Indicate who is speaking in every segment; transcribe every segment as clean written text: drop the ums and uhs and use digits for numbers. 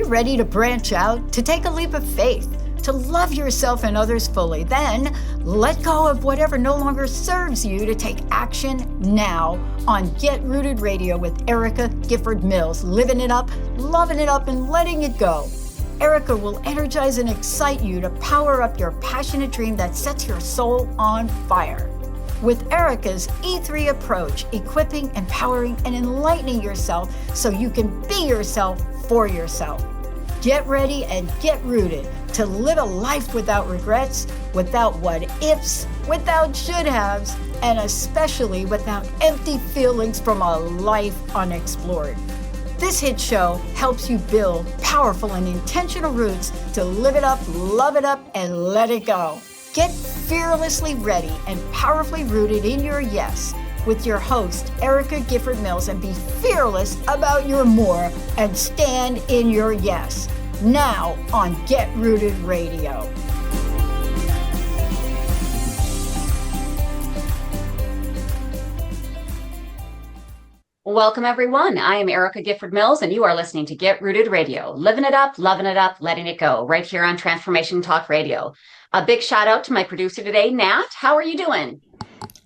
Speaker 1: you ready to branch out, to take a leap of faith, to love yourself and others fully? Then let go of whatever no longer serves you to take action now on Get Rooted Radio with Erica Gifford Mills, living it up, loving it up, and letting it go. Erica will energize and excite you to power up your passionate dream that sets your soul on fire. With Erica's E3 approach, equipping, empowering, and enlightening yourself so you can be yourself for yourself. Get ready and get rooted to live a life without regrets, without what ifs, without should haves, and especially without empty feelings from a life unexplored. This hit show helps you build powerful and intentional roots to live it up, love it up, and let it go. Get fearlessly ready and powerfully rooted in your yes with your host, Erica Gifford Mills, and be fearless about your more and stand in your yes. Now on Get Rooted Radio.
Speaker 2: Welcome, everyone. I am Erica Gifford Mills, and you are listening to Get Rooted Radio. Living it up, loving it up, letting it go, right here on Transformation Talk Radio. A big shout out to my producer today, Nat. How are you doing?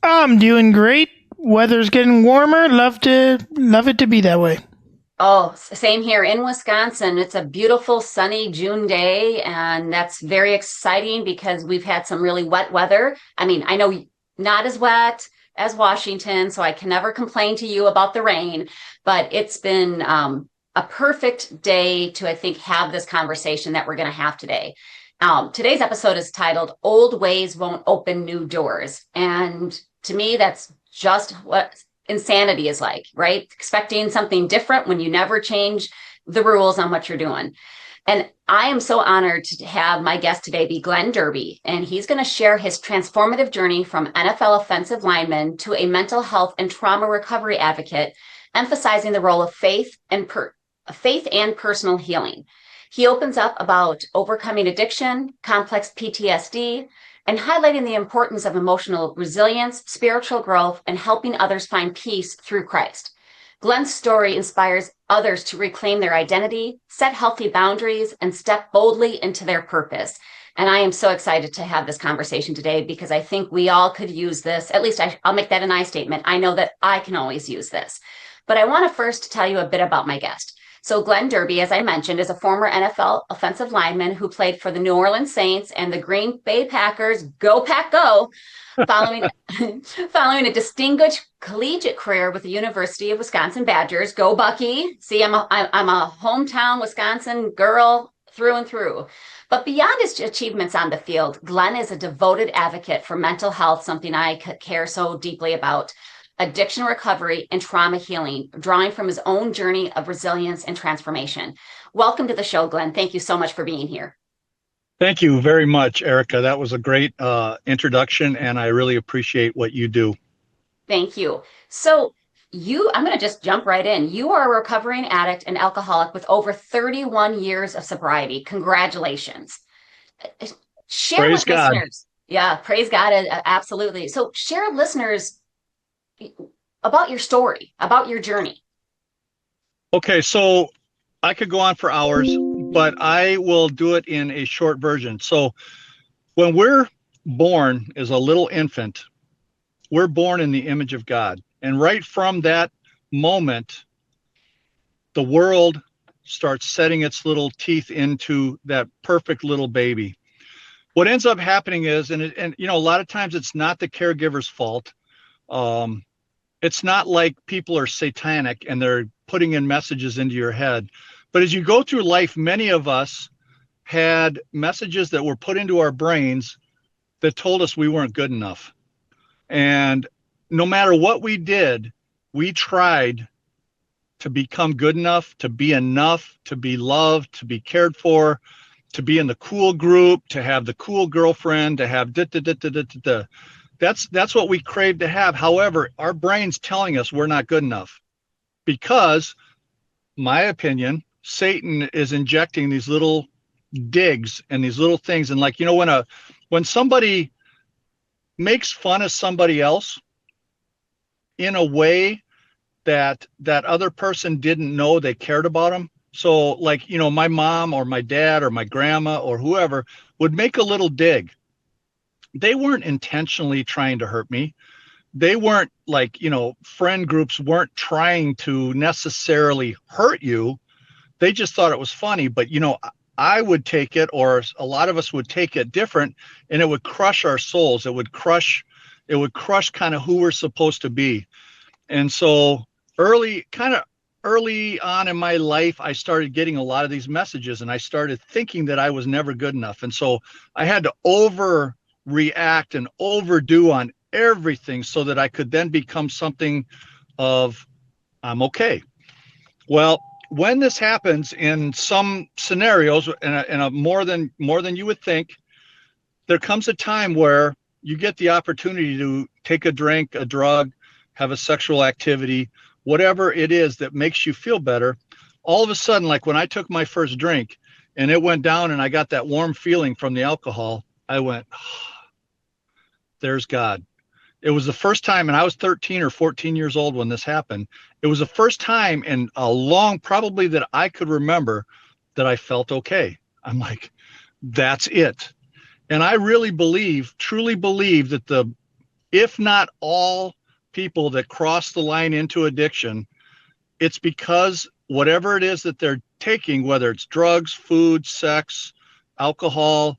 Speaker 3: I'm doing great. Weather's getting warmer. Love it to be that way.
Speaker 2: Oh, same here in Wisconsin. It's a beautiful sunny June day, and that's very exciting because we've had some really wet weather. I mean, I know not as wet as Washington, so I can never complain to you about the rain, but it's been a perfect day to, I think, have this conversation that we're going to have today. Today's episode is titled Old Ways Won't Open New Doors. And to me, that's just what insanity is like, right? Expecting something different when you never change the rules on what you're doing. And I am so honored to have my guest today be Glenn Derby, and he's going to share his transformative journey from NFL offensive lineman to a mental health and trauma recovery advocate, emphasizing the role of faith and personal healing. He opens up about overcoming addiction, complex PTSD, and highlighting the importance of emotional resilience, spiritual growth, and helping others find peace through Christ. Glenn's story inspires others to reclaim their identity, set healthy boundaries, and step boldly into their purpose. And I am so excited to have this conversation today because I think we all could use this. At least I'll make that an I statement. I know that I can always use this. But I want to first tell you a bit about my guest. So Glenn Derby, as I mentioned, is a former NFL offensive lineman who played for the New Orleans Saints and the Green Bay Packers. Go Pack Go! Following a distinguished collegiate career with the University of Wisconsin Badgers. Go Bucky! See, I'm a hometown Wisconsin girl through and through. But beyond his achievements on the field, Glenn is a devoted advocate for mental health, something I care so deeply about, addiction recovery, and trauma healing, drawing from his own journey of resilience and transformation. Welcome to the show, Glenn. Thank you so much for being here.
Speaker 4: Thank you very much, Erica. That was a great introduction, and I really appreciate what you do.
Speaker 2: Thank you. So I'm going to just jump right in. You are a recovering addict and alcoholic with over 31 years of sobriety. Congratulations. Share
Speaker 4: Praise
Speaker 2: with
Speaker 4: God.
Speaker 2: Listeners. Yeah, praise God. Absolutely. So share with listeners about your story, about your journey.
Speaker 4: Okay, so I could go on for hours, but I will do it in a short version. So when we're born as a little infant, we're born in the image of God. And right from that moment, the world starts setting its little teeth into that perfect little baby. What ends up happening is, and you know, a lot of times it's not the caregiver's fault. It's not like people are satanic and they're putting in messages into your head. But as you go through life, many of us had messages that were put into our brains that told us we weren't good enough. And no matter what we did, we tried to become good enough, to be enough, to be loved, to be cared for, to be in the cool group, to have the cool girlfriend, to have da-da-da-da-da-da. That's what we crave to have. However, our brain's telling us we're not good enough because, my opinion, Satan is injecting these little digs and these little things. And like, you know, when somebody makes fun of somebody else in a way that that other person didn't know they cared about them, So like, my mom or my dad or my grandma or whoever would make a little dig. They weren't intentionally trying to hurt me. They weren't like, friend groups weren't trying to necessarily hurt you. They just thought it was funny. But, I would take it, or a lot of us would take it different, and it would crush our souls. It would crush kind of who we're supposed to be. And so early on in my life, I started getting a lot of these messages, and I started thinking that I was never good enough. And so I had to overreact and overdo on everything so that I could then become something of, I'm okay. Well, when this happens in some scenarios, in a more than you would think, there comes a time where you get the opportunity to take a drink, a drug, have a sexual activity, whatever it is that makes you feel better. All of a sudden, like when I took my first drink and it went down and I got that warm feeling from the alcohol, I went, oh, there's God. It was the first time, and I was 13 or 14 years old when this happened. It was the first time in a long, probably that I could remember, that I felt okay. I'm like, that's it. And I really truly believe that if not all people that cross the line into addiction, it's because whatever it is that they're taking, whether it's drugs, food, sex, alcohol,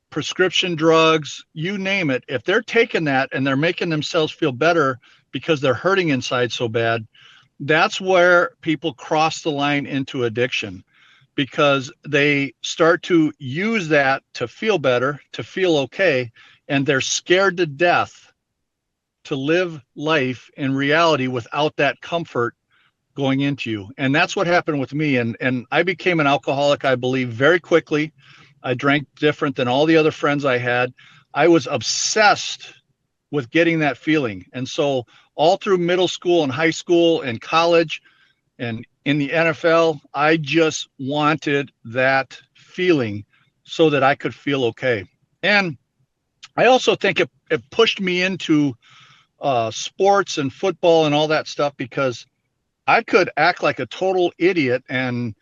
Speaker 4: prescription drugs, you name it, if they're taking that and they're making themselves feel better because they're hurting inside so bad, that's where people cross the line into addiction, because they start to use that to feel better, to feel okay, and they're scared to death to live life in reality without that comfort going into you. And that's what happened with me. And I became an alcoholic, I believe, very quickly. I drank different than all the other friends I had. I was obsessed with getting that feeling. And so all through middle school and high school and college and in the NFL, I just wanted that feeling so that I could feel okay. And I also think it pushed me into sports and football and all that stuff, because I could act like a total idiot and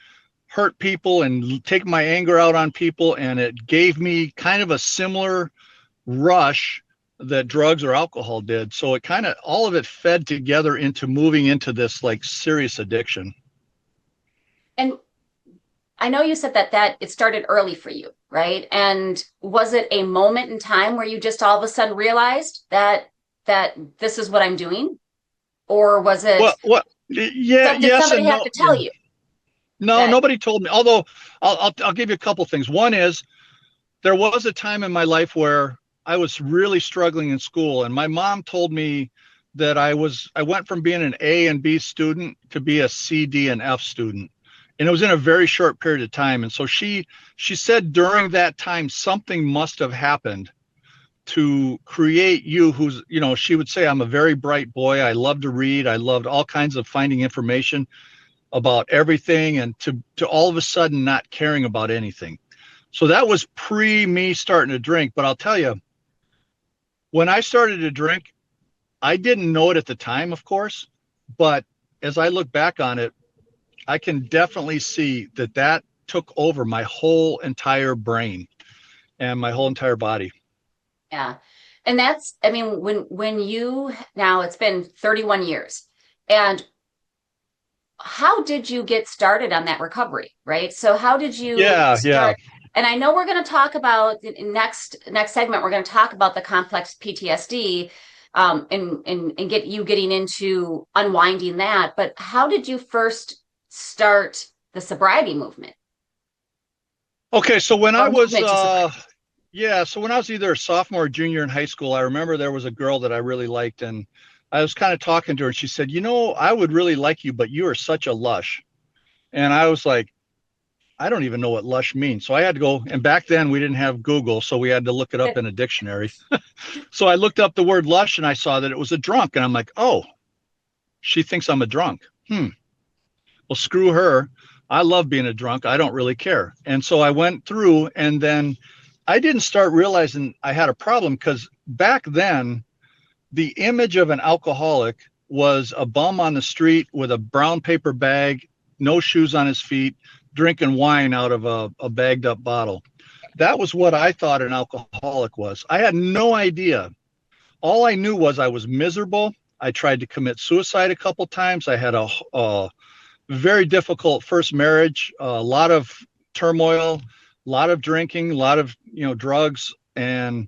Speaker 4: hurt people and take my anger out on people. And it gave me kind of a similar rush that drugs or alcohol did. So it kind of, all of it fed together into moving into this like serious addiction.
Speaker 2: And I know you said that it started early for you, right? And was it a moment in time where you just all of a sudden realized that this is what I'm doing? Or was it did somebody have to tell you?
Speaker 4: No, nobody told me. Although I'll give you a couple things. One is, there was a time in my life where I was really struggling in school, and my mom told me that I went from being an A and B student to be a C, D, and F student. And it was in a very short period of time. And so she said during that time, something must have happened to create you, who's, she would say, I'm a very bright boy. I love to read. I loved all kinds of finding information about everything, and to all of a sudden not caring about anything. So that was pre me starting to drink. But I'll tell you, when I started to drink, I didn't know it at the time, of course, but as I look back on it, I can definitely see that took over my whole entire brain and my whole entire body.
Speaker 2: Yeah. And that's, I mean, when you, now it's been 31 years, and how did you get started on that recovery, right? So how did you start?
Speaker 4: Yeah.
Speaker 2: And I know we're going to talk about in next segment, we're going to talk about the complex PTSD, and get you getting into unwinding that. But how did you first start the sobriety movement?
Speaker 4: Okay, so when I was when I was either a sophomore or junior in high school, I remember there was a girl that I really liked, and I was kind of talking to her, and she said, I would really like you, but you are such a lush. And I was like, I don't even know what lush means. So I had to go, and back then we didn't have Google, so we had to look it up in a dictionary. So I looked up the word lush, and I saw that it was a drunk, and I'm like, oh, she thinks I'm a drunk. Well, screw her. I love being a drunk. I don't really care. And so I went through, and then I didn't start realizing I had a problem, because back then the image of an alcoholic was a bum on the street with a brown paper bag no shoes on his feet, drinking wine out of a bagged up bottle. That was what I thought an alcoholic was. I had no idea. All I knew was I was miserable. I tried to commit suicide a couple times. I had a very difficult first marriage, a lot of turmoil, a lot of drinking, a lot of, drugs. And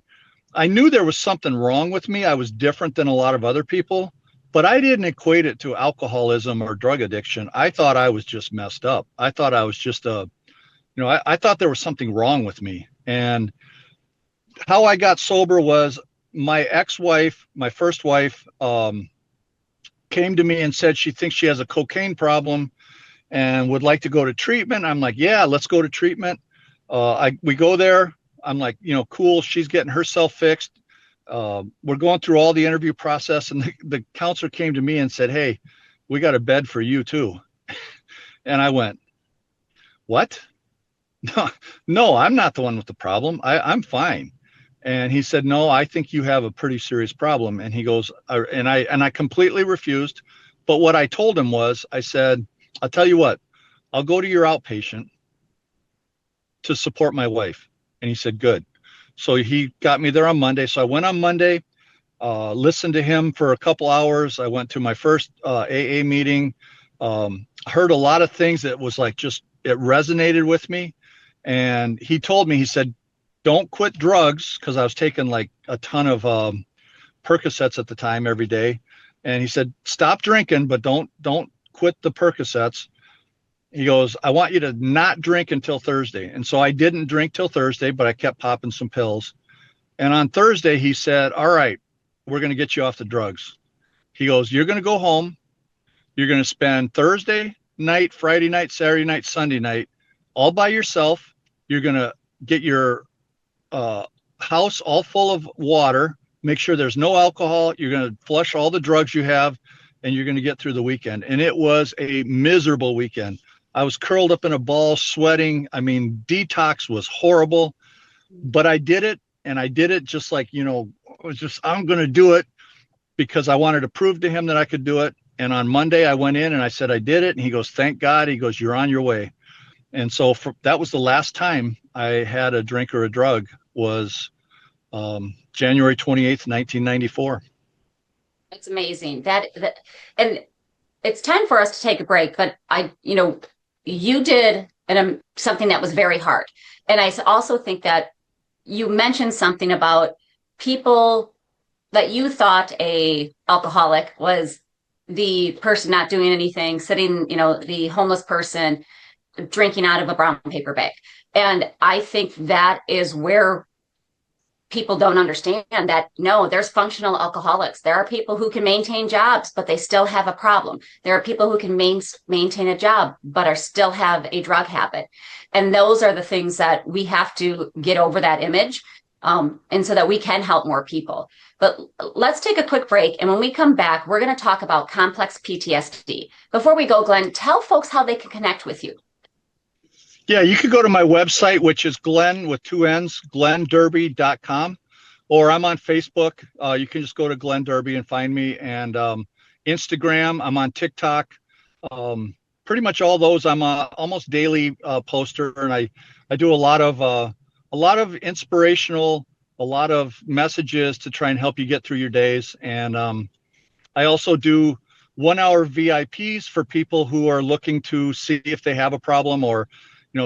Speaker 4: I knew there was something wrong with me. I was different than a lot of other people, but I didn't equate it to alcoholism or drug addiction. I thought I was just messed up. I thought I was just I thought there was something wrong with me. And how I got sober was my ex-wife, my first wife, came to me and said she thinks she has a cocaine problem and would like to go to treatment. I'm like, yeah, let's go to treatment. We go there. I'm like, cool. She's getting herself fixed. We're going through all the interview process, and the counselor came to me and said, hey, we got a bed for you too. And I went, what? No, I'm not the one with the problem. I'm fine. And he said, no, I think you have a pretty serious problem. And he goes, and I completely refused. But what I told him was, I said, I'll tell you what, I'll go to your outpatient to support my wife. And he said, good. So he got me there on Monday. So I went on Monday, listened to him for a couple hours. I went to my first AA meeting, heard a lot of things that was like, just, it resonated with me. And he told me, he said, don't quit drugs, because I was taking like a ton of Percocets at the time every day. And he said, stop drinking, but don't quit the Percocets. He goes, I want you to not drink until Thursday. And so I didn't drink till Thursday, but I kept popping some pills. And on Thursday, he said, all right, we're going to get you off the drugs. He goes, you're going to go home. You're going to spend Thursday night, Friday night, Saturday night, Sunday night, all by yourself. You're going to get your house all full of water, make sure there's no alcohol. You're going to flush all the drugs you have, and you're going to get through the weekend. And it was a miserable weekend. I was curled up in a ball, sweating. I mean, detox was horrible, but I did it. And I did it just like, it was just, I'm going to do it because I wanted to prove to him that I could do it. And on Monday I went in and I said, I did it. And he goes, thank God. He goes, you're on your way. And so that was the last time I had a drink or a drug, was January 28th, 1994.
Speaker 2: That's amazing. And it's time for us to take a break, but you did something that was very hard. And I also think that you mentioned something about people that you thought a alcoholic was the person not doing anything, sitting, the homeless person drinking out of a brown paper bag. And I think that is where people don't understand that, no, there's functional alcoholics. There are people who can maintain jobs, but they still have a problem. There are people who can maintain a job, but still have a drug habit. And those are the things that we have to get over, that image, and so that we can help more people. But let's take a quick break. And when we come back, we're going to talk about complex PTSD. Before we go, Glenn, tell folks how they can connect with you.
Speaker 4: Yeah, you could go to my website, which is Glenn with two N's, glenderby.com, or I'm on Facebook. You can just go to Glenn Derby and find me. And Instagram, I'm on TikTok. Pretty much all those, I'm a almost daily poster, and I do a lot of inspirational, a lot of messages to try and help you get through your days. And I also do 1 hour VIPs for people who are looking to see if they have a problem, or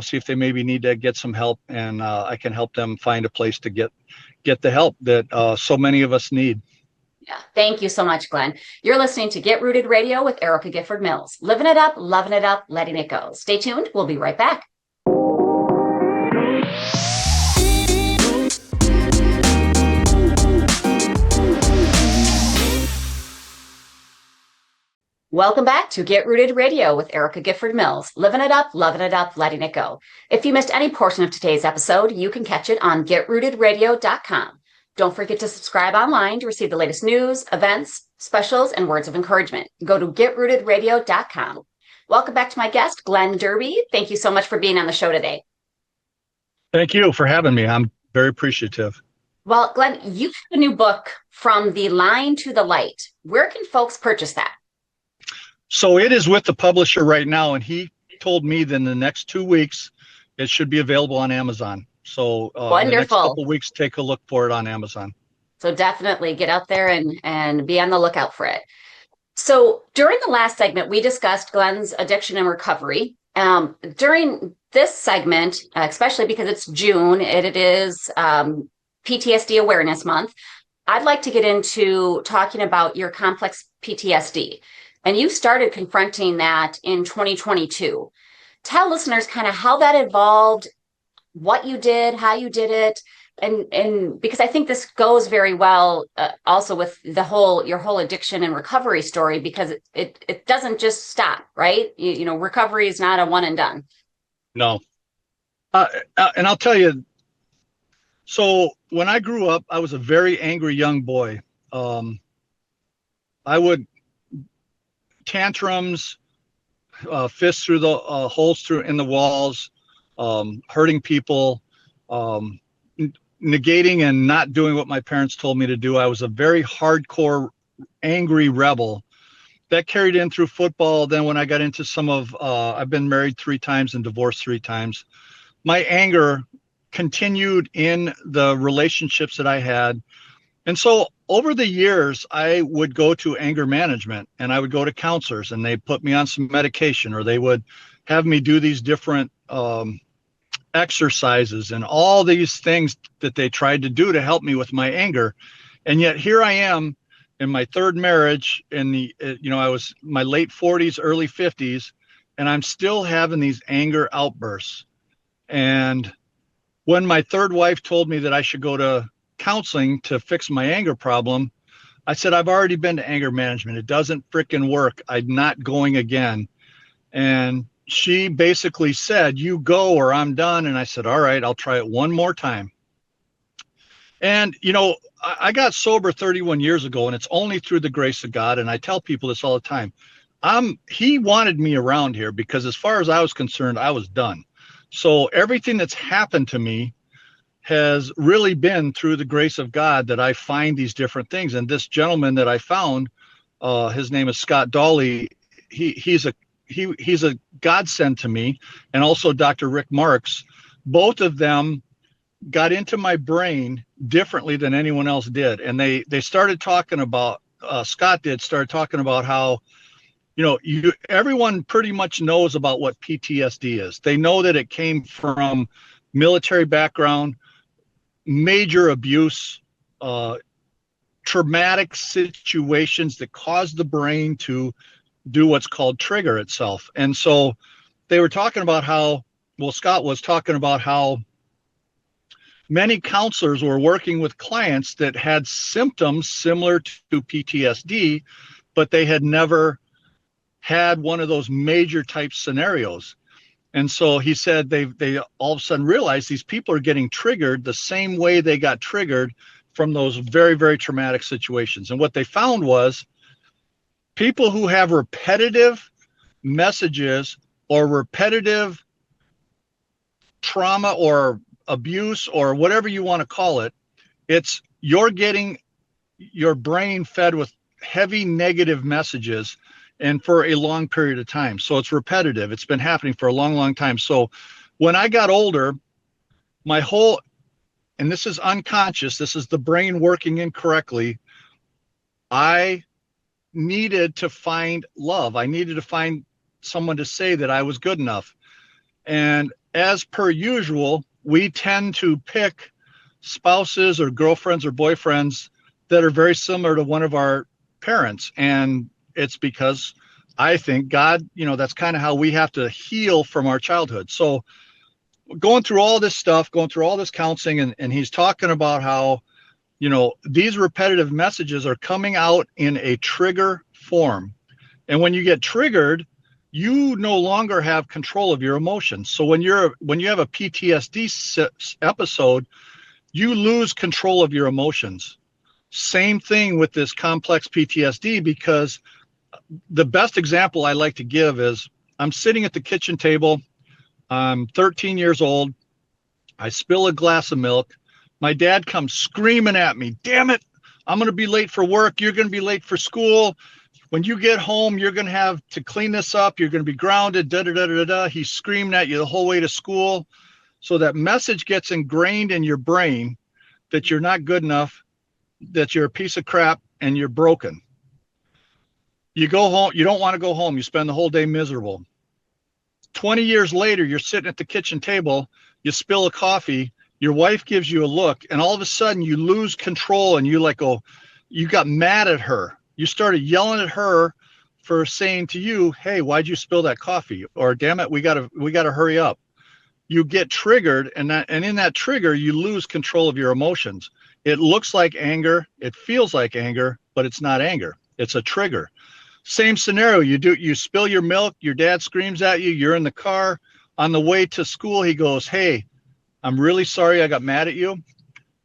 Speaker 4: see if they maybe need to get some help, and I can help them find a place to get the help that so many of us need.
Speaker 2: Yeah, thank you so much, Glenn. You're listening to Get Rooted Radio with Erica Gifford Mills. Living it up, loving it up, letting it go. Stay tuned. We'll be right back. Welcome back to Get Rooted Radio with Erica Gifford Mills. Living it up, loving it up, letting it go. If you missed any portion of today's episode, you can catch it on getrootedradio.com. Don't forget to subscribe online to receive the latest news, events, specials, and words of encouragement. Go to getrootedradio.com. Welcome back to my guest, Glenn Derby. Thank you so much for being on the show today.
Speaker 4: Thank you for having me. I'm very appreciative.
Speaker 2: Well, Glenn, you have a new book, From the Line to the Light. Where can folks purchase that?
Speaker 4: So it is with the publisher right now, and he told me that in the next 2 weeks, it should be available on Amazon. So in the next
Speaker 2: Wonderful.
Speaker 4: couple of weeks, take a look for it on Amazon.
Speaker 2: So definitely get out there and be on the lookout for it. So during the last segment, we discussed Glenn's addiction and recovery. During this segment, especially because it's June, it is PTSD Awareness Month, I'd like to get into talking about your complex PTSD. And you started confronting that in 2022. Tell listeners kind of how that evolved, what you did, how you did it, and because I think this goes very well also with your whole addiction and recovery story, because it doesn't just stop, right? You know, recovery is not a one and done.
Speaker 4: No. And I'll tell you, so when I grew up, I was a very angry young boy. I would tantrums, fists through the holes in the walls, hurting people, negating and not doing what my parents told me to do. I was a very hardcore, angry rebel. That carried in through football. Then when I got into I've been married 3 times and divorced 3 times. My anger continued in the relationships that I had. And so over the years, I would go to anger management, and I would go to counselors, and they put me on some medication, or they would have me do these different exercises and all these things that they tried to do to help me with my anger. And yet here I am in my 3rd marriage I was my late 40s, early 50s, and I'm still having these anger outbursts. And when my 3rd wife told me that I should go to counseling to fix my anger problem, I said, I've already been to anger management. It doesn't frickin' work. I'm not going again. And she basically said, you go or I'm done. And I said, all right, I'll try it one more time. And, I got sober 31 years ago, and it's only through the grace of God. And I tell people this all the time. He wanted me around here because as far as I was concerned, I was done. So everything that's happened to me has really been through the grace of God that I find these different things. And this gentleman that I found, his name is Scott Dawley. He's a godsend to me, and also Dr. Rick Marks. Both of them got into my brain differently than anyone else did. And they started talking about, started talking about how, everyone pretty much knows about what PTSD is. They know that it came from military background, major abuse, traumatic situations that cause the brain to do what's called trigger itself. And so they were talking about Scott was talking about how many counselors were working with clients that had symptoms similar to PTSD, but they had never had one of those major type scenarios. And so he said they all of a sudden realized these people are getting triggered the same way they got triggered from those very, very traumatic situations. And what they found was people who have repetitive messages or repetitive trauma or abuse or whatever you want to call it, you're getting your brain fed with heavy negative messages and for a long period of time. So it's repetitive. It's been happening for a long, long time. So when I got older, and this is unconscious, this is the brain working incorrectly, I needed to find love. I needed to find someone to say that I was good enough. And as per usual, we tend to pick spouses or girlfriends or boyfriends that are very similar to one of our parents. And it's because I think God, that's kind of how we have to heal from our childhood. So going through all this stuff, going through all this counseling, and he's talking about how, these repetitive messages are coming out in a trigger form. And when you get triggered, you no longer have control of your emotions. So when you have a PTSD episode, you lose control of your emotions. Same thing with this complex PTSD, because the best example I like to give is I'm sitting at the kitchen table. I'm 13 years old. I spill a glass of milk. My dad comes screaming at me, damn it, I'm going to be late for work. You're going to be late for school. When you get home, you're going to have to clean this up. You're going to be grounded, da, da, da, da, da. He's screaming at you the whole way to school. So that message gets ingrained in your brain that you're not good enough, that you're a piece of crap, and you're broken. You go home, you don't want to go home. You spend the whole day miserable. 20 years later, you're sitting at the kitchen table, you spill a coffee, your wife gives you a look, and all of a sudden you lose control and you like go, you got mad at her. You started yelling at her for saying to you, hey, why'd you spill that coffee? Or damn it, we gotta hurry up. You get triggered, and in that trigger, you lose control of your emotions. It looks like anger, it feels like anger, but it's not anger. It's a trigger. Same scenario, you spill your milk, your dad screams at you, you're in the car. On the way to school, he goes, hey, I'm really sorry I got mad at you.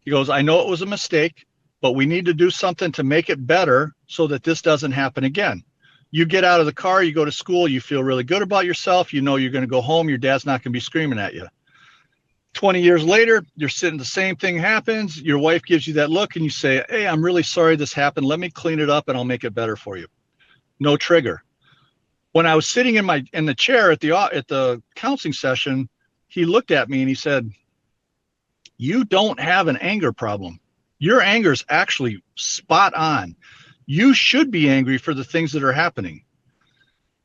Speaker 4: He goes, I know it was a mistake, but we need to do something to make it better so that this doesn't happen again. You get out of the car, you go to school, you feel really good about yourself. You know you're going to go home, your dad's not going to be screaming at you. 20 years later, you're sitting, the same thing happens. Your wife gives you that look and you say, hey, I'm really sorry this happened. Let me clean it up and I'll make it better for you. No trigger. When I was sitting in the chair at the counseling session, he looked at me and he said, you don't have an anger problem. Your anger is actually spot on. You should be angry for the things that are happening.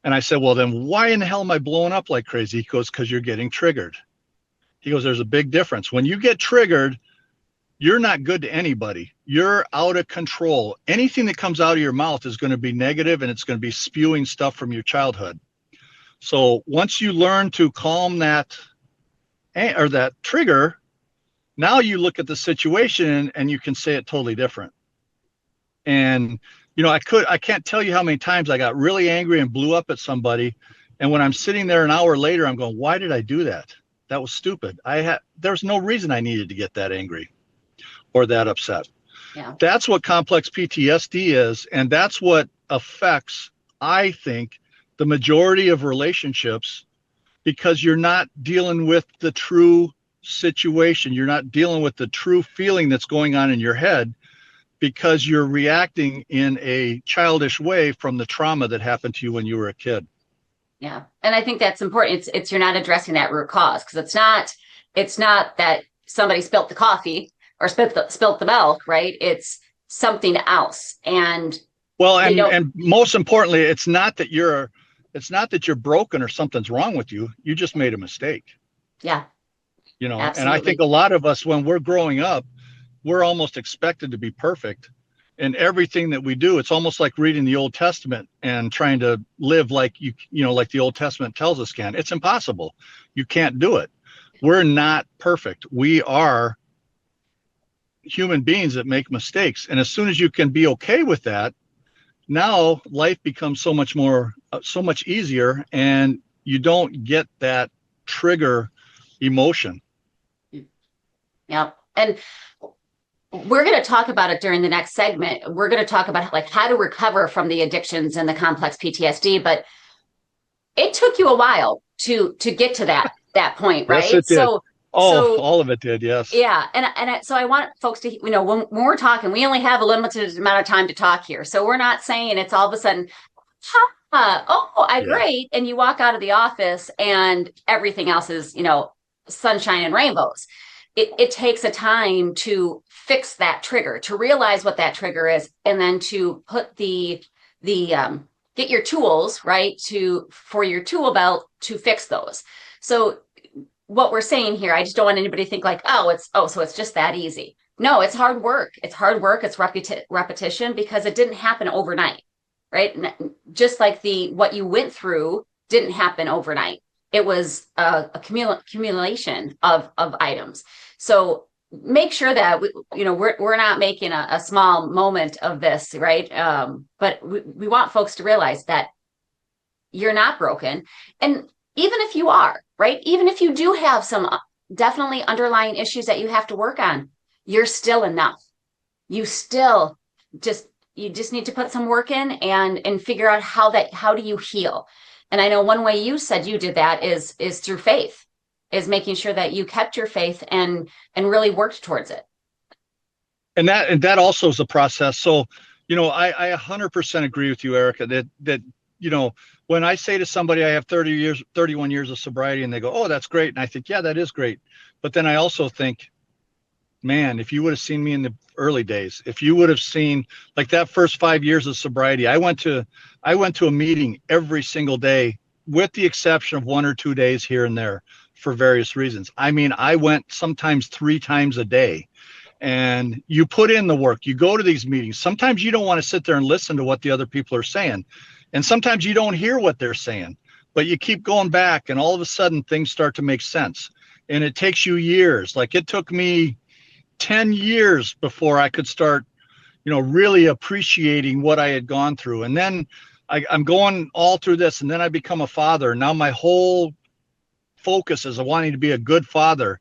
Speaker 4: And I said, well, then why in the hell am I blowing up like crazy? He goes, because you're getting triggered. He goes, there's a big difference. When you get triggered, you're not good to anybody. You're out of control. Anything that comes out of your mouth is going to be negative, and it's going to be spewing stuff from your childhood. So once you learn to calm that trigger, now you look at the situation and you can say it totally different. And you know, I can't tell you how many times I got really angry and blew up at somebody, and when I'm sitting there an hour later, I'm going, why did I do that? That was stupid. There's no reason I needed to get that angry or that upset.
Speaker 2: Yeah.
Speaker 4: That's what complex PTSD is, and that's what affects, I think, the majority of relationships, because you're not dealing with the true situation. You're not dealing with the true feeling that's going on in your head, because you're reacting in a childish way from the trauma that happened to you when you were a kid.
Speaker 2: Yeah. And I think that's important. It's you're not addressing that root cause, because it's not that somebody spilt the coffee or spilt the milk, right? It's something else. And
Speaker 4: well, and most importantly, it's not that you're broken or something's wrong with you. You just made a mistake.
Speaker 2: Yeah.
Speaker 4: You know,
Speaker 2: Absolutely.
Speaker 4: and I think a lot of us, when we're growing up, we're almost expected to be perfect in everything that we do. It's almost like reading the Old Testament and trying to live like like the Old Testament tells us can. It's impossible. You can't do it. We're not perfect. We are human beings that make mistakes. And as soon as you can be okay with that, now life becomes so much easier, and you don't get that trigger emotion.
Speaker 2: Yeah. And we're going to talk about it during the next segment. We're going to talk about like how to recover from the addictions and the complex PTSD, but it took you a while to get to that point, right?
Speaker 4: Yes, it did.
Speaker 2: So
Speaker 4: all of it did. Yes.
Speaker 2: Yeah. And so I want folks to, when we're talking, we only have a limited amount of time to talk here. So we're not saying it's all of a sudden, great. And you walk out of the office and everything else is, sunshine and rainbows. It takes a time to fix that trigger, to realize what that trigger is, and then to put get your tools, right, for your tool belt to fix those. So what we're saying here, I just don't want anybody to think like, so it's just that easy. No, it's hard work. It's hard work. It's repetition, because it didn't happen overnight, right? Just like what you went through didn't happen overnight. It was a accumulation of items. So make sure that we're not making a small moment of this, right? But we want folks to realize that you're not broken, and even if you are, right? Even if you do have some definitely underlying issues that you have to work on, you're still enough. You just need to put some work in and figure out how do you heal. And I know one way you said you did that is through faith, is making sure that you kept your faith and really worked towards it.
Speaker 4: And that also is a process. So, I 100% agree with you, Erica, that, when I say to somebody I have 31 years of sobriety, and they go, "Oh, that's great." And I think, yeah, that is great. But then I also think, man, if you would have seen me in the early days, if you would have seen like that first 5 years of sobriety, I went to a meeting every single day, with the exception of 1 or 2 days here and there for various reasons. I mean, I went sometimes 3 times a day. And you put in the work, you go to these meetings. Sometimes you don't want to sit there and listen to what the other people are saying. And sometimes you don't hear what they're saying, but you keep going back, and all of a sudden things start to make sense. And it takes you years. Like it took me 10 years before I could start, really appreciating what I had gone through. And then I'm going all through this, and then I become a father. Now my whole focus is wanting to be a good father.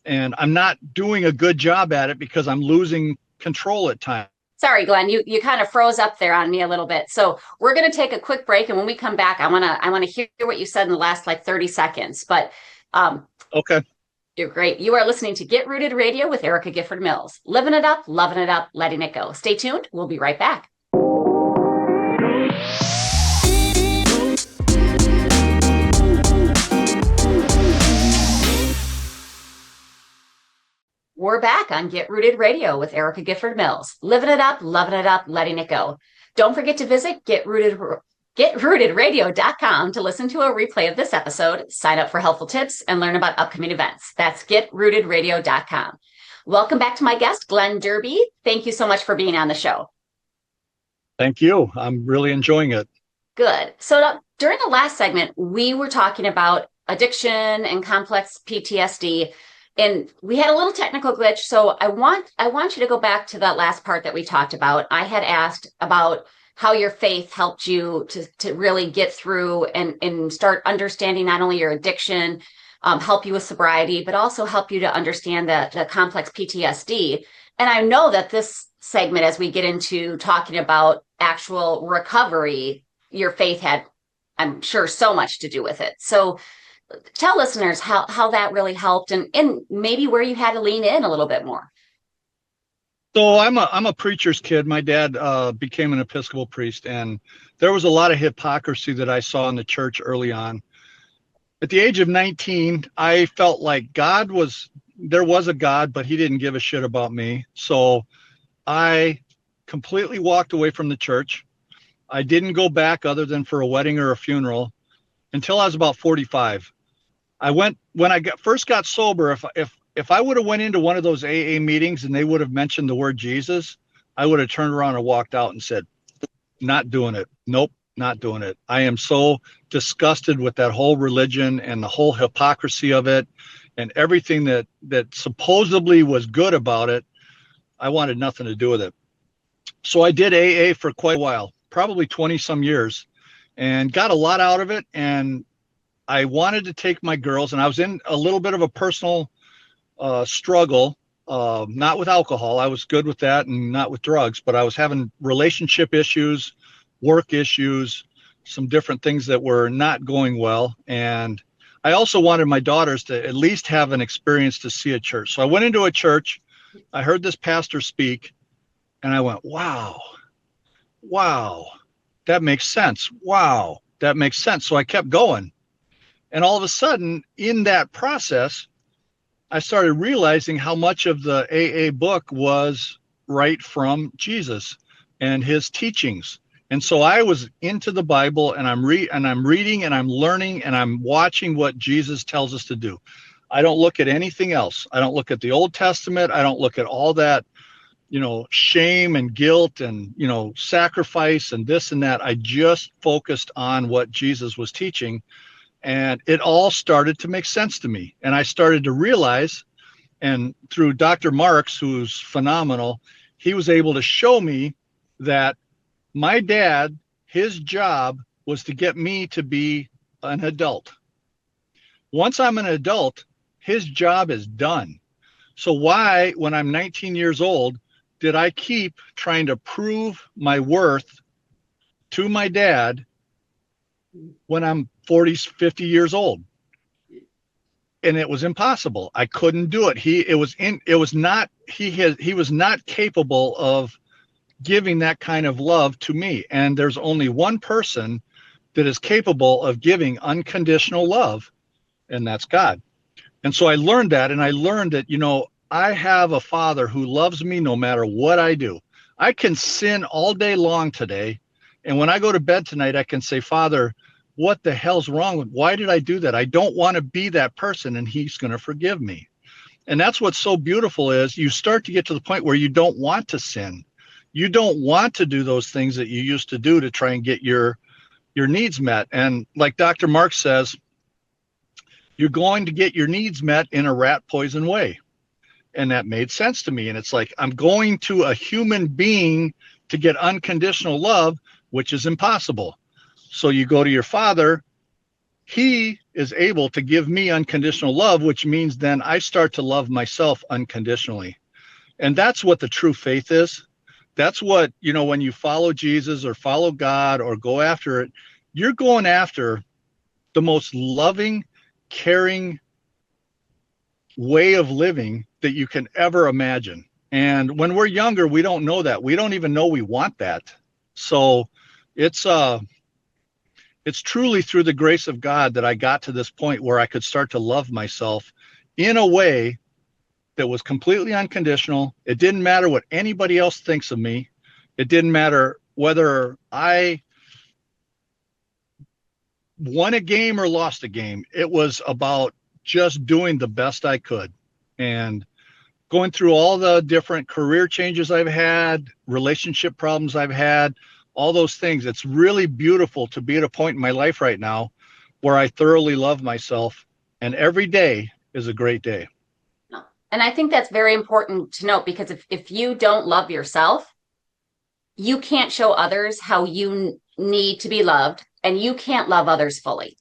Speaker 4: And I'm not doing a good job at it because I'm losing control at times.
Speaker 2: Sorry, Glenn, you kind of froze up there on me a little bit. So we're going to take a quick break. And when we come back, I want to hear what you said in the last like 30 seconds. But
Speaker 4: okay.
Speaker 2: You're great. You are listening to Get Rooted Radio with Erica Gifford Mills. Living it up, loving it up, letting it go. Stay tuned. We'll be right back. We're back on Get Rooted Radio with Erica Gifford Mills. Living it up, loving it up, letting it go. Don't forget to visit GetRootedRadio.com to listen to a replay of this episode, sign up for helpful tips, and learn about upcoming events. That's GetRootedRadio.com. Welcome back to my guest, Glenn Derby. Thank you so much for being on the show.
Speaker 4: Thank you. I'm really enjoying it.
Speaker 2: Good. So during the last segment, we were talking about addiction and complex PTSD. And we had a little technical glitch. So I want you to go back to that last part that we talked about. I had asked about how your faith helped you to really get through and start understanding not only your addiction, help you with sobriety, but also help you to understand the complex PTSD. And I know that this segment, as we get into talking about actual recovery, your faith had, I'm sure, so much to do with it. So tell listeners how that really helped and maybe where you had to lean in a little bit more.
Speaker 4: So I'm a preacher's kid. My dad became an Episcopal priest, and there was a lot of hypocrisy that I saw in the church early on. At the age of 19, I felt like there was a God, but he didn't give a shit about me. So I completely walked away from the church. I didn't go back other than for a wedding or a funeral until I was about 45. When I first got sober, if I would have went into one of those AA meetings and they would have mentioned the word Jesus, I would have turned around and walked out and said, not doing it. Nope, not doing it. I am so disgusted with that whole religion and the whole hypocrisy of it and everything that supposedly was good about it. I wanted nothing to do with it. So I did AA for quite a while, probably 20 some years, and got a lot out of it. And I wanted to take my girls, and I was in a little bit of a personal struggle, not with alcohol. I was good with that and not with drugs, but I was having relationship issues, work issues, some different things that were not going well. And I also wanted my daughters to at least have an experience to see a church. So I went into a church, I heard this pastor speak, and I went, wow, that makes sense. Wow, that makes sense. So I kept going. And all of a sudden, in that process, I started realizing how much of the AA book was right from Jesus and his teachings. And so I was into the Bible, and I'm reading and I'm learning and I'm watching what Jesus tells us to do. I don't look at anything else. I don't look at the Old Testament. I don't look at all that, shame and guilt and, sacrifice and this and that. I just focused on what Jesus was teaching. And it all started to make sense to me. And I started to realize, and through Dr. Marks, who's phenomenal, he was able to show me that my dad, his job was to get me to be an adult. Once I'm an adult, his job is done. So why, when I'm 19 years old, did I keep trying to prove my worth to my dad when I'm 40, 50 years old? And it was impossible. I couldn't do it. He was not capable of giving that kind of love to me. And there's only one person that is capable of giving unconditional love, and that's God. And so I learned that, and I learned that, I have a Father who loves me no matter what I do. I can sin all day long today, and when I go to bed tonight, I can say, Father, what the hell's wrong with, why did I do that? I don't want to be that person, and he's going to forgive me. And that's what's so beautiful is you start to get to the point where you don't want to sin. You don't want to do those things that you used to do to try and get your needs met. And like Dr. Mark says, you're going to get your needs met in a rat poison way. And that made sense to me. And it's like, I'm going to a human being to get unconditional love, which is impossible. So you go to your Father, he is able to give me unconditional love, which means then I start to love myself unconditionally. And that's what the true faith is. That's what, when you follow Jesus or follow God or go after it, you're going after the most loving, caring way of living that you can ever imagine. And when we're younger, we don't know that. We don't even know we want that. So it's truly through the grace of God that I got to this point where I could start to love myself in a way that was completely unconditional. It didn't matter what anybody else thinks of me. It didn't matter whether I won a game or lost a game. It was about just doing the best I could. And going through all the different career changes I've had, relationship problems I've had, all those things, it's really beautiful to be at a point in my life right now where I thoroughly love myself, and every day is a great day.
Speaker 2: And I think that's very important to note, because if you don't love yourself, you can't show others how you need to be loved, and you can't love others fully.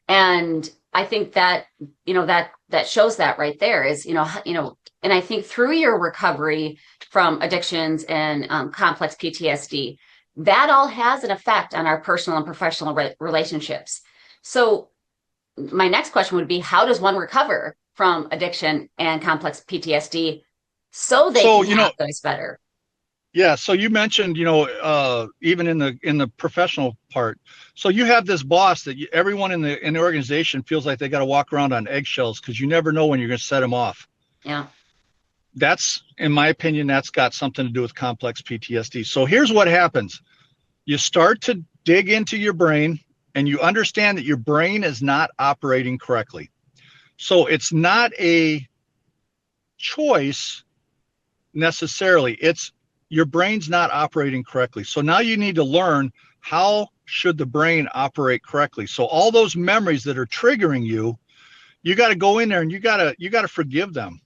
Speaker 2: And I think that, that shows that right there is, and I think through your recovery from addictions and complex PTSD, that all has an effect on our personal and professional relationships. So my next question would be, how does one recover from addiction and complex PTSD so they can have those better?
Speaker 4: Yeah. So you mentioned, even in the professional part. So you have this boss that everyone in the organization feels like they got to walk around on eggshells because you never know when you're going to set them off.
Speaker 2: Yeah.
Speaker 4: That's, in my opinion, that's got something to do with complex PTSD. So here's what happens. You start to dig into your brain and you understand that your brain is not operating correctly. So it's not a choice necessarily. It's your brain's not operating correctly. So now you need to learn, how should the brain operate correctly? So all those memories that are triggering you, you got to go in there and you got to forgive them.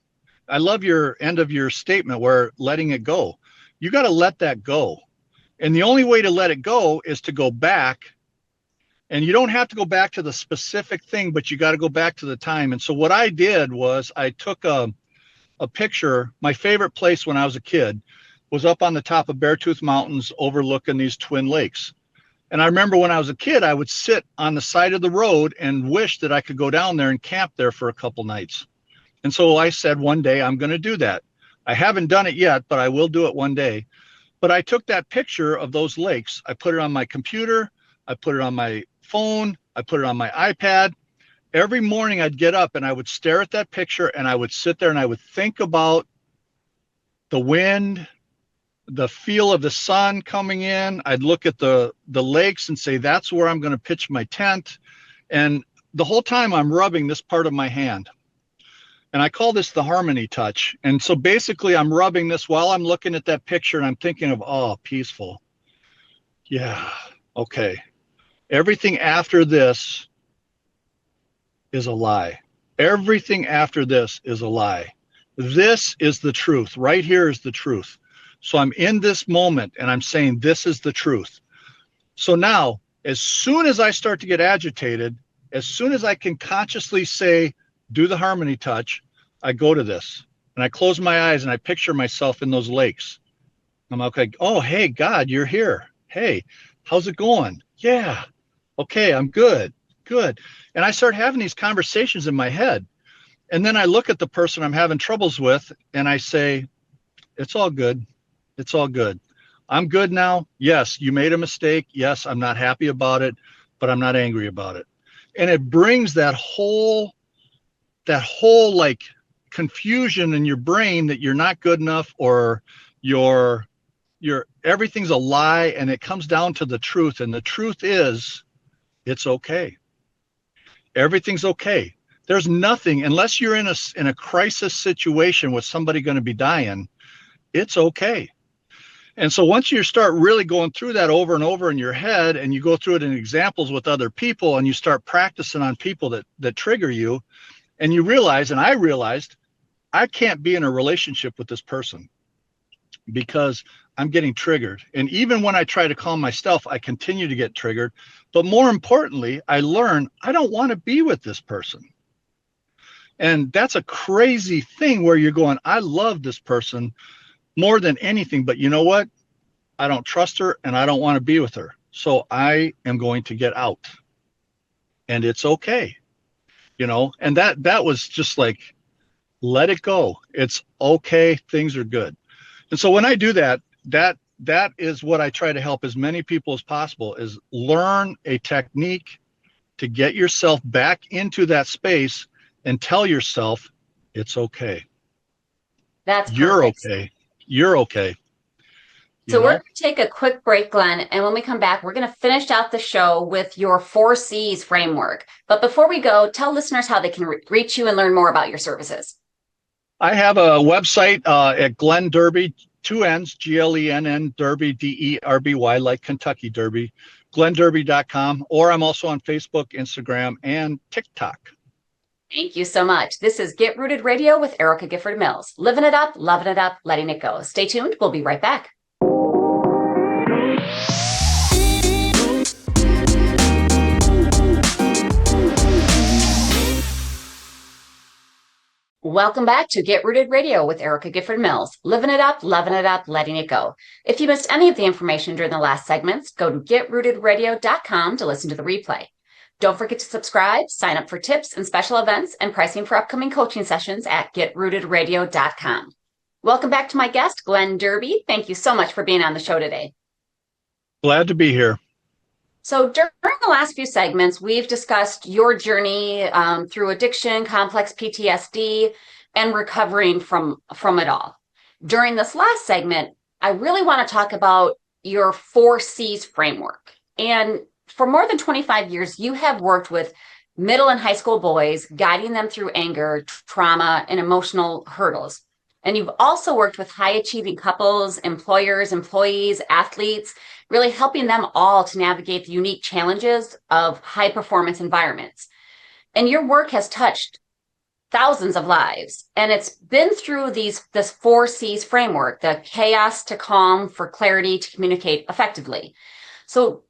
Speaker 4: I love your end of your statement where letting it go. You got to let that go. And the only way to let it go is to go back. And you don't have to go back to the specific thing, but you got to go back to the time. And so what I did was I took a picture. My favorite place when I was a kid was up on the top of Beartooth Mountains overlooking these twin lakes. And I remember when I was a kid, I would sit on the side of the road and wish that I could go down there and camp there for a couple nights. And so I said, one day I'm going to do that. I haven't done it yet, but I will do it one day. But I took that picture of those lakes. I put it on my computer. I put it on my phone. I put it on my iPad. Every morning I'd get up and I would stare at that picture and I would sit there and I would think about the wind, the feel of the sun coming in. I'd look at the lakes and say, that's where I'm going to pitch my tent. And the whole time I'm rubbing this part of my hand. And I call this the harmony touch. And so basically I'm rubbing this while I'm looking at that picture and I'm thinking of, oh, peaceful. Yeah. Okay. Everything after this is a lie. Everything after this is a lie. This is the truth. Right here is the truth. So I'm in this moment and I'm saying, this is the truth. So now, as soon as I start to get agitated, as soon as I can consciously say, do the harmony touch, I go to this and I close my eyes and I picture myself in those lakes. I'm okay. Oh, hey, God, you're here. Hey, how's it going? Yeah. Okay, I'm good. Good. And I start having these conversations in my head. And then I look at the person I'm having troubles with and I say, it's all good. It's all good. I'm good now. Yes, you made a mistake. Yes, I'm not happy about it, but I'm not angry about it. And it brings that whole like confusion in your brain that you're not good enough, or you're everything's a lie, and it comes down to the truth. And the truth is, it's okay. Everything's okay. There's nothing, unless you're in a crisis situation with somebody going to be dying, it's okay. And so once you start really going through that over and over in your head, and you go through it in examples with other people, and you start practicing on people that trigger you, and you realize, and I realized, I can't be in a relationship with this person because I'm getting triggered. And even when I try to calm myself, I continue to get triggered. But more importantly, I learn I don't want to be with this person. And that's a crazy thing where you're going, I love this person more than anything, but you know what? I don't trust her, and I don't want to be with her. So I am going to get out. And it's okay. And that was just like, let it go. It's okay. Things are good. And so when I do that is what I try to help as many people as possible, is learn a technique to get yourself back into that space and tell yourself it's okay.
Speaker 2: That's
Speaker 4: You're
Speaker 2: perfect.
Speaker 4: okay. You're okay.
Speaker 2: So we're going to take a quick break, Glenn, and when we come back, we're going to finish out the show with your 4 C's framework. But before we go, tell listeners how they can reach you and learn more about your services.
Speaker 4: I have a website at Glenn Derby, 2 N's, Glenn Derby, Derby, like Kentucky Derby, glenderby.com, or I'm also on Facebook, Instagram, and TikTok.
Speaker 2: Thank you so much. This is Get Rooted Radio with Erica Gifford Mills. Living it up, loving it up, letting it go. Stay tuned. We'll be right back. Welcome back to Get Rooted Radio with Erica Gifford Mills. Living it up, loving it up, letting it go. If you missed any of the information during the last segments, go to getrootedradio.com to listen to the replay. Don't forget to subscribe, sign up for tips and special events and pricing for upcoming coaching sessions at getrootedradio.com. Welcome back to my guest, Glenn Derby. Thank you so much for being on the show today.
Speaker 4: Glad to be here.
Speaker 2: So during the last few segments, we've discussed your journey through addiction, complex PTSD, and recovering from it all. During this last segment, I really want to talk about your 4 C's framework. And for more than 25 years, you have worked with middle and high school boys, guiding them through anger, trauma, and emotional hurdles. And you've also worked with high achieving couples, employers, employees, athletes, really helping them all to navigate the unique challenges of high performance environments. And your work has touched thousands of lives. And it's been through this 4 C's framework, the chaos to calm, for clarity to communicate effectively. So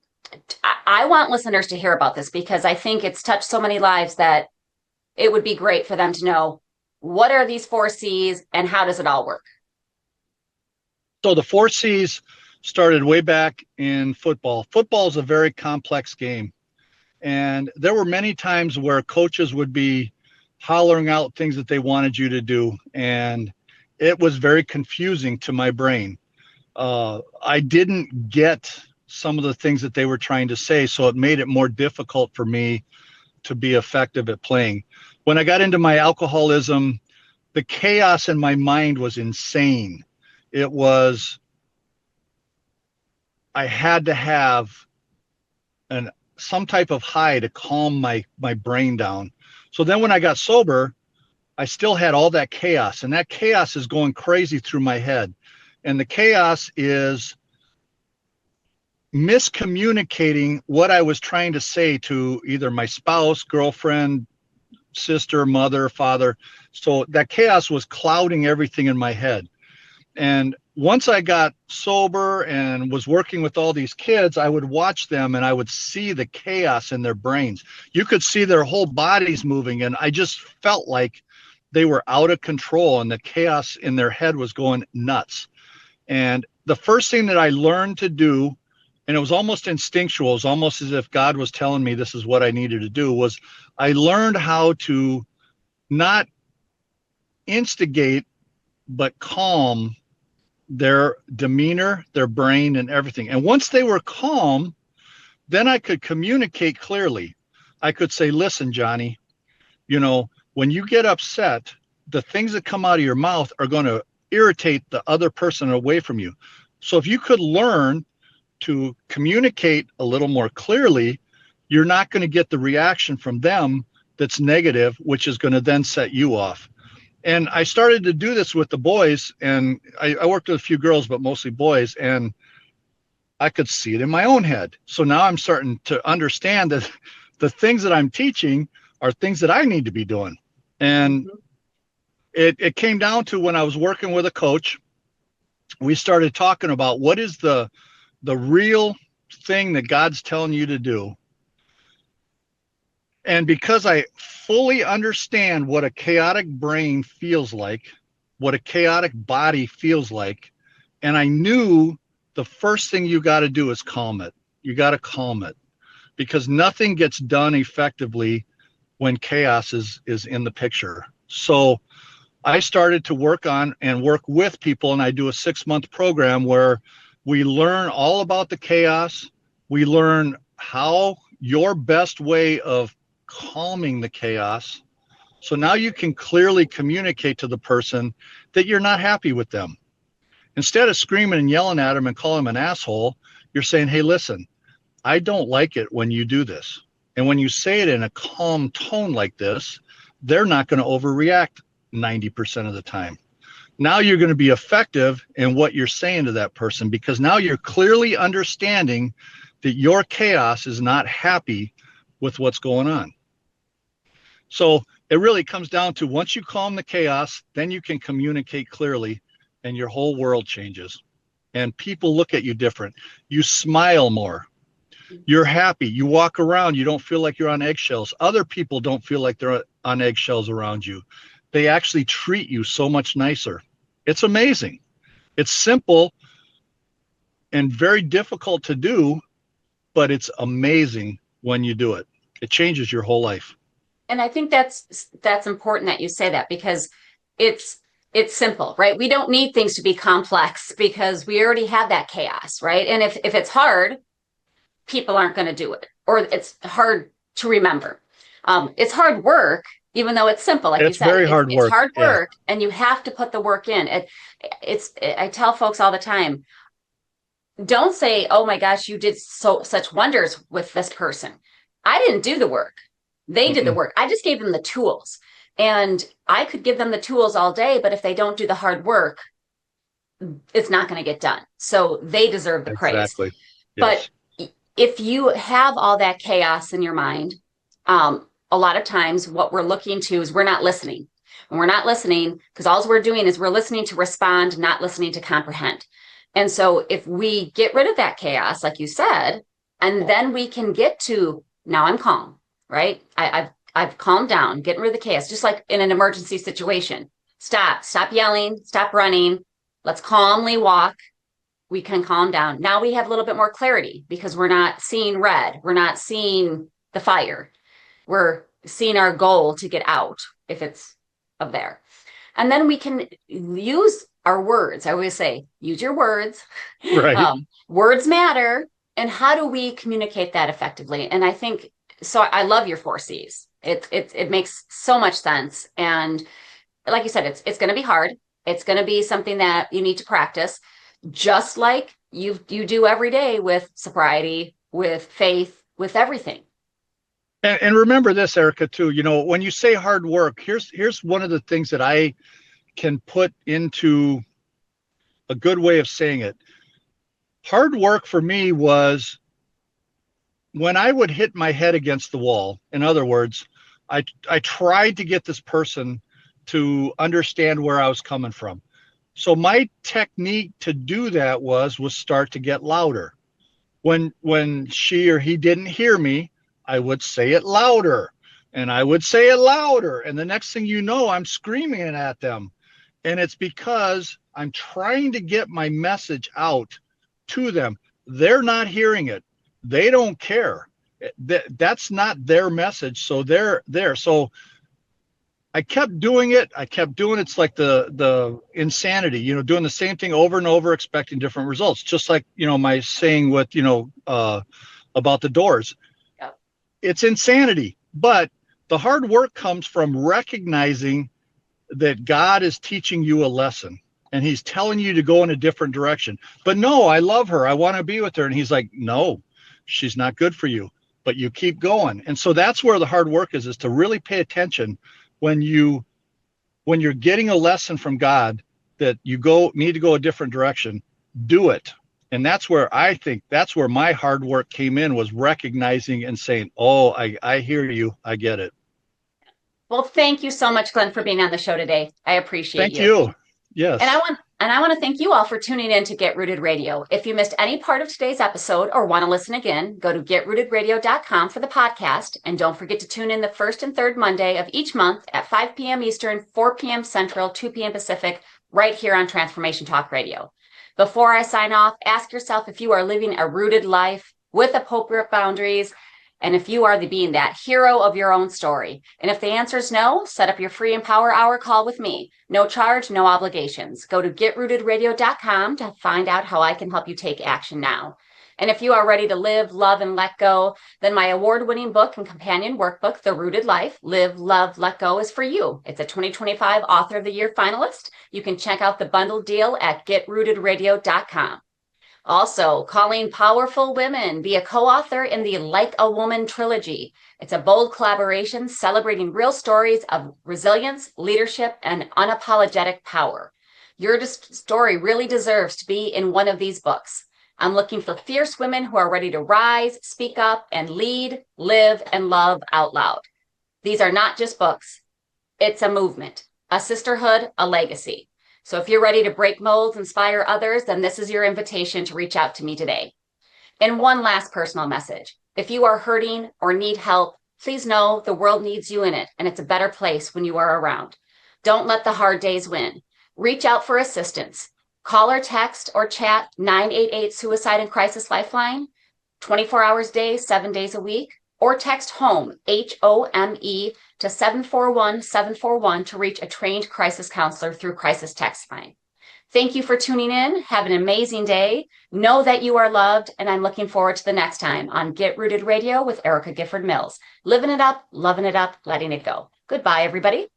Speaker 2: I want listeners to hear about this, because I think it's touched so many lives that it would be great for them to know, what are these 4 C's and how does it all work?
Speaker 4: So the 4 C's started way back in football. Football is a very complex game. And there were many times where coaches would be hollering out things that they wanted you to do. And it was very confusing to my brain. I didn't get some of the things that they were trying to say. So it made it more difficult for me to be effective at playing. When I got into my alcoholism, the chaos in my mind was insane. It was, I had to have some type of high to calm my brain down. So then when I got sober, I still had all that chaos, and that chaos is going crazy through my head. And the chaos is miscommunicating what I was trying to say to either my spouse, girlfriend, sister, mother, father. So that chaos was clouding everything in my head. And once I got sober and was working with all these kids, I would watch them and I would see the chaos in their brains. You could see their whole bodies moving, and I just felt like they were out of control and the chaos in their head was going nuts. And the first thing that I learned to do, and it was almost instinctual, it was almost as if God was telling me this is what I needed to do, was I learned how to not instigate, but calm their demeanor, their brain, and everything. And once they were calm, then I could communicate clearly. I could say, listen, Johnny, when you get upset, the things that come out of your mouth are going to irritate the other person away from you. So if you could learn to communicate a little more clearly, you're not going to get the reaction from them that's negative, which is going to then set you off. And I started to do this with the boys, and I worked with a few girls, but mostly boys, and I could see it in my own head. So now I'm starting to understand that the things that I'm teaching are things that I need to be doing. And it came down to when I was working with a coach, we started talking about what is the real thing that God's telling you to do. And because I fully understand what a chaotic brain feels like, what a chaotic body feels like, and I knew the first thing you got to do is calm it. You got to calm it, because nothing gets done effectively when chaos is in the picture. So I started to work on and work with people, and I do a 6-month program where we learn all about the chaos. We learn how your best way of calming the chaos. So now you can clearly communicate to the person that you're not happy with them. Instead of screaming and yelling at them and calling them an asshole, you're saying, hey, listen, I don't like it when you do this. And when you say it in a calm tone like this, they're not going to overreact 90% of the time. Now you're going to be effective in what you're saying to that person, because now you're clearly understanding that your chaos is not happy with what's going on. So it really comes down to, once you calm the chaos, then you can communicate clearly and your whole world changes. And people look at you different. You smile more. You're happy. You walk around. You don't feel like you're on eggshells. Other people don't feel like they're on eggshells around you. They actually treat you so much nicer. It's amazing. It's simple and very difficult to do, but it's amazing when you do it. It changes your whole life.
Speaker 2: And I think that's important that you say that, because it's simple, right? We don't need things to be complex, because we already have that chaos, right? And if it's hard, people aren't going to do it, or it's hard to remember. It's hard work, even though it's simple, like you said.
Speaker 4: It's very hard work.
Speaker 2: It's hard work, yeah. And you have to put the work in. I tell folks all the time, don't say, oh my gosh, you did such wonders with this person. I didn't do the work. They did the work. I just gave them the tools, and I could give them the tools all day, but if they don't do the hard work, it's not going to get done. So they deserve the praise.
Speaker 4: Exactly. Yes.
Speaker 2: But if you have all that chaos in your mind, a lot of times what we're looking to is we're not listening. And we're not listening because all we're doing is we're listening to respond, not listening to comprehend. And so if we get rid of that chaos, like you said, and then we can get to, now I'm calm, right? I've calmed down, getting rid of the chaos, just like in an emergency situation. Stop yelling, stop running. Let's calmly walk. We can calm down. Now we have a little bit more clarity, because we're not seeing red. We're not seeing the fire. We're seeing our goal to get out, if it's up there. And then we can use our words. I always say, use your words.
Speaker 4: Right.
Speaker 2: Words matter. And how do we communicate that effectively? And I think, so I love your 4 C's. It makes so much sense. And like you said, it's going to be hard. It's going to be something that you need to practice, just like you do every day with sobriety, with faith, with everything.
Speaker 4: And remember this, Erica, too, when you say hard work, here's one of the things that I can put into a good way of saying it. Hard work for me was when I would hit my head against the wall. In other words, I tried to get this person to understand where I was coming from. So my technique to do that was start to get louder. When she or he didn't hear me, I would say it louder, and I would say it louder. And the next thing you know, I'm screaming at them. And it's because I'm trying to get my message out to them. They're not hearing it. They don't care. That's not their message. So they're there. So I kept doing it. It's like the insanity, doing the same thing over and over, expecting different results. Just like, my saying with, about the doors.
Speaker 2: Yep.
Speaker 4: It's insanity. But the hard work comes from recognizing that God is teaching you a lesson and he's telling you to go in a different direction. But no, I love her. I want to be with her. And he's like, no, she's not good for you, but you keep going. And so that's where the hard work is to really pay attention when you're getting a lesson from God that you need to go a different direction, do it. And that's where I think my hard work came in, was recognizing and saying, oh, I hear you. I get it.
Speaker 2: Well, thank you so much, Glenn, for being on the show today. I appreciate
Speaker 4: Thank you. Yes.
Speaker 2: And I want to thank you all for tuning in to Get Rooted Radio. If you missed any part of today's episode or want to listen again, go to getrootedradio.com for the podcast. And don't forget to tune in the first and third Monday of each month at 5 p.m. Eastern, 4 p.m. Central, 2 p.m. Pacific, right here on Transformation Talk Radio. Before I sign off, ask yourself if you are living a rooted life with appropriate boundaries, and if you are being that hero of your own story. And if the answer is no, set up your free Empower Hour call with me. No charge, no obligations. Go to getrootedradio.com to find out how I can help you take action now. And if you are ready to live, love, and let go, then my award-winning book and companion workbook, The Rooted Life, Live, Love, Let Go, is for you. It's a 2025 Author of the Year finalist. You can check out the bundled deal at getrootedradio.com. Also, calling powerful women, be a co-author in the Like a Woman trilogy. It's a bold collaboration celebrating real stories of resilience, leadership, and unapologetic power. Your story really deserves to be in one of these books. I'm looking for fierce women who are ready to rise, speak up, and lead, live, and love out loud. These are not just books. It's a movement, a sisterhood, a legacy. So if you're ready to break molds, inspire others, then this is your invitation to reach out to me today. And one last personal message. If you are hurting or need help, please know the world needs you in it, and it's a better place when you are around. Don't let the hard days win. Reach out for assistance. Call or text or chat 988 Suicide and Crisis Lifeline, 24 hours a day, 7 days a week, or text HOME, HOME, to 741-741 to reach a trained crisis counselor through Crisis Text Line. Thank you for tuning in. Have an amazing day. Know that you are loved, and I'm looking forward to the next time on Get Rooted Radio with Erica Gifford Mills. Living it up, loving it up, letting it go. Goodbye, everybody.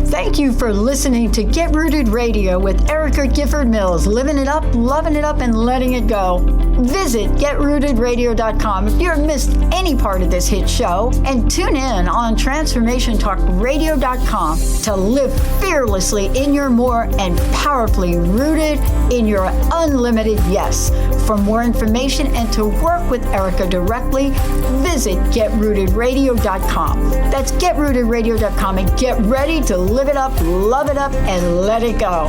Speaker 1: Thank you for listening to Get Rooted Radio with Erica Gifford Mills, living it up, loving it up, and letting it go. Visit getrootedradio.com if you've missed any part of this hit show, and tune in on transformationtalkradio.com to live fearlessly in your more and powerfully rooted in your unlimited yes. For more information and to work with Erica directly, visit getrootedradio.com. That's getrootedradio.com, and get ready to live it up, love it up, and let it go.